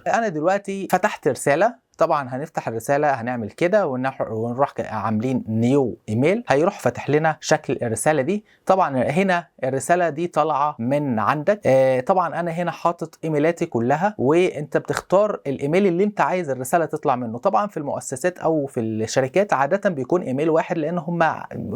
انا دلوقتي فتحت رساله. طبعا هنفتح الرساله، هنعمل كده ونروح عاملين نيو ايميل، هيروح فاتح لنا شكل الرساله دي. طبعا هنا الرساله دي طالعه من عندك. طبعا انا هنا حاطط ايميلاتي كلها، وانت بتختار الايميل اللي انت عايز الرساله تطلع منه. طبعا في المؤسسات او في الشركات عاده بيكون ايميل واحد، لان هم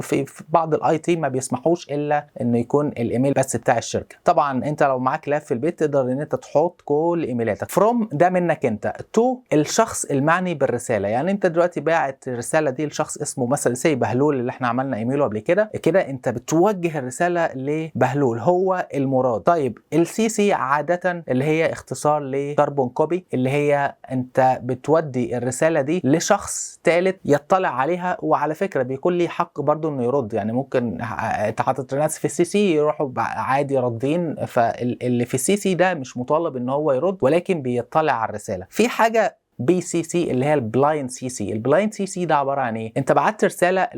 في بعض الاي تي ما بيسمحوش الا انه يكون الايميل بس بتاع الشركه. طبعا انت لو معاك لاب في البيت تقدر ان انت تحط كل ايميلاتك. فروم ده منك انت، تو الشخص المعني بالرساله. يعني انت دلوقتي باعت الرساله دي لشخص اسمه مثلا سي بهلول، اللي احنا عملنا ايميله قبل كده انت بتوجه الرساله لبهلول، هو المراد. طيب السي سي عاده اللي هي اختصار لكربون كوبي، اللي هي انت بتودي الرساله دي لشخص ثالث يطلع عليها. وعلى فكره بيكون ليه حق برضو انه يرد، يعني ممكن انت حاطط ناس في السي سي يروحوا عادي راضين، فاللي في السي سي ده مش مطالب ان هو يرد، ولكن بيطلع على الرساله. في حاجه بي سي سي اللي هي البلايند سي سي. البلايند سي سي ده عباره عن ايه؟ انت بعت رساله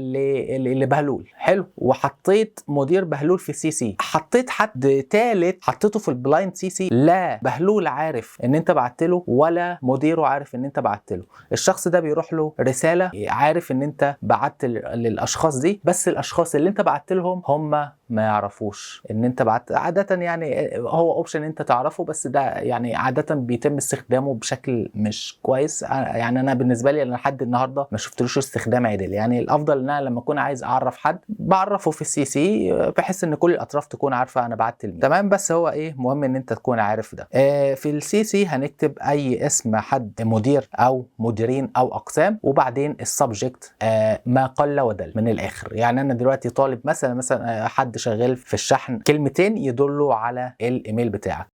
لبهلول، حلو، وحطيت مدير بهلول في السي سي، حطيت حد ثالث حطيته في البلايند سي سي، لا بهلول عارف ان انت بعت له ولا مديره عارف ان انت بعت له. الشخص ده بيروح له رساله عارف ان انت بعت للاشخاص دي، بس الاشخاص اللي انت بعت لهم هم ما يعرفوش ان انت بعت. عاده يعني هو اوبشن انت تعرفه، بس ده يعني عاده بيتم استخدامه بشكل مش كويس. يعني انا بالنسبه لي انا لحد النهارده ما شفتلوش استخدام عدل. يعني الافضل ان انا لما اكون عايز اعرف حد بعرفه في السي سي، بحيث ان كل الاطراف تكون عارفه انا بعت لمين. تمام، بس هو ايه مهم ان انت تكون عارف ده. في السي سي هنكتب اي اسم حد، مدير او مديرين او اقسام، وبعدين السبجكت ما قل ودل من الاخر. يعني انا دلوقتي طالب مثلا حد شغال في الشحن، كلمتين يدلوا على الايميل بتاعك.